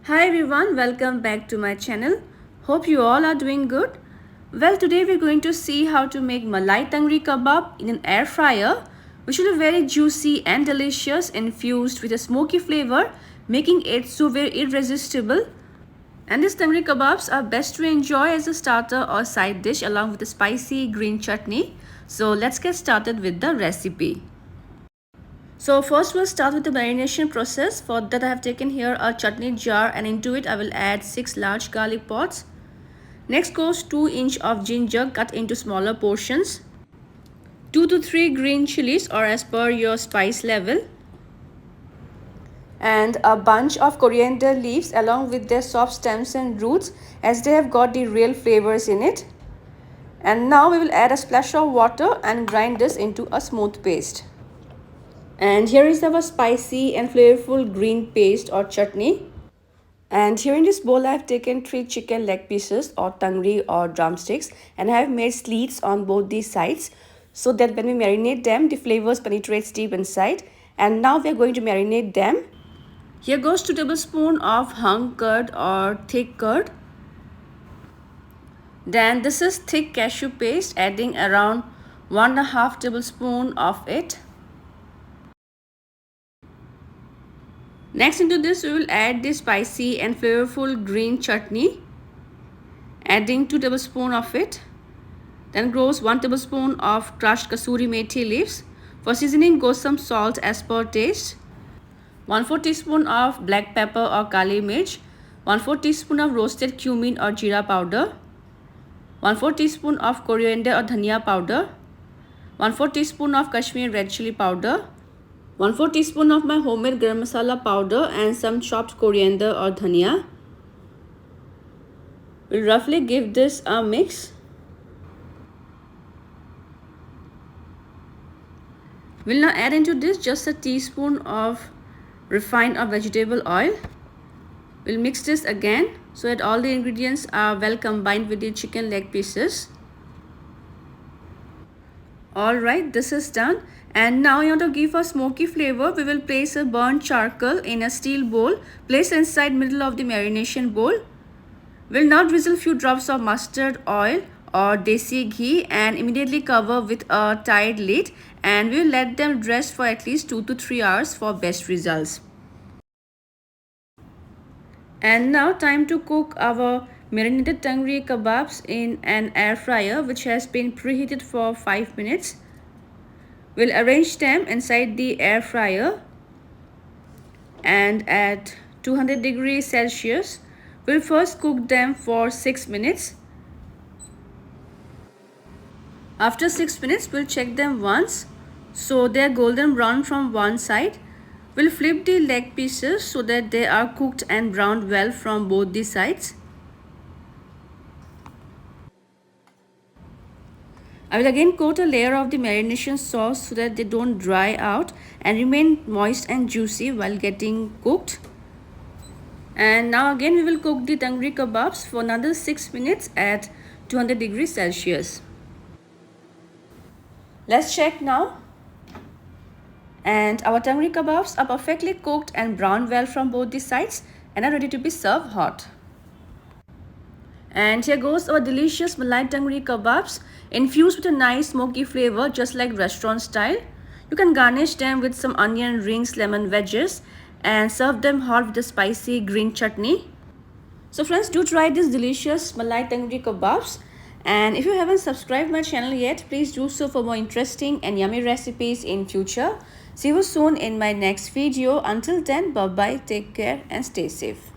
Hi everyone, welcome back to my channel. Hope you all are doing good. Well, today we're going to see how to make Malai Tangdi Kebab in an air fryer, which will be very juicy and delicious, infused with a smoky flavor, making it so very irresistible. And these Tangdi Kebabs are best to enjoy as a starter or side dish along with a spicy green chutney. So let's get started with the recipe. So first we'll start with the marination process. For that I have taken here a chutney jar and into it I will add 6 large garlic pods. Next goes 2 inch of ginger cut into smaller portions. 2 to 3 green chillies or as per your spice level. And a bunch of coriander leaves along with their soft stems and roots as they have got the real flavors in it. And now we will add a splash of water and grind this into a smooth paste. And here is our spicy and flavorful green paste or chutney. And here in this bowl I have taken 3 chicken leg pieces or tangri or drumsticks, and I have made slits on both these sides so that when we marinate them the flavors penetrate deep inside. And now we are going to marinate them. Here goes 2 tablespoons of hung curd or thick curd. Then this is thick cashew paste, adding around 1.5 tablespoons of it. Next into this we will add the spicy and flavorful green chutney, adding 2 tablespoons of it. Then goes 1 tablespoon of crushed Kasoori Methi leaves. For seasoning goes some salt as per taste. 1/4 teaspoon of black pepper or kali mirch. 1/4 teaspoon of roasted cumin or jeera powder. 1/4 teaspoon of coriander or dhania powder. 1/4 teaspoon of Kashmiri Red chilli powder. 1/4 teaspoon of my homemade garam masala powder and some chopped coriander or dhania. We'll roughly give this a mix. We'll now add into this just a teaspoon of refined or vegetable oil. We'll mix this again so that all the ingredients are well combined with the chicken leg pieces. Alright, this is done. And now in order to give a smoky flavor, we will place a burnt charcoal in a steel bowl. Place inside middle of the marination bowl. We'll now drizzle few drops of mustard oil or desi ghee and immediately cover with a tight lid, and we'll let them rest for at least 2 to 3 hours for best results. And now time to cook our marinated Tangdi Kebabs in an air fryer which has been preheated for 5 minutes. We'll arrange them inside the air fryer and at 200 degrees Celsius. We'll first cook them for 6 minutes. After 6 minutes, we'll check them once. So they're golden brown from one side. We'll flip the leg pieces so that they are cooked and browned well from both the sides. I will again coat a layer of the marination sauce so that they don't dry out and remain moist and juicy while getting cooked. And now again we will cook the Tangdi Kebabs for another 6 minutes at 200 degrees Celsius. Let's check now. And our Tangdi Kebabs are perfectly cooked and browned well from both the sides and are ready to be served hot. And here goes our delicious Malai Tangdi Kebabs, infused with a nice smoky flavor just like restaurant style. You can garnish them with some onion rings, lemon wedges, and serve them hot with a spicy green chutney. So friends, do try this delicious Malai Tangdi Kebabs. And if you haven't subscribed my channel yet, please do so for more interesting and yummy recipes in future. See you soon in my next video. Until then, bye bye, take care and stay safe.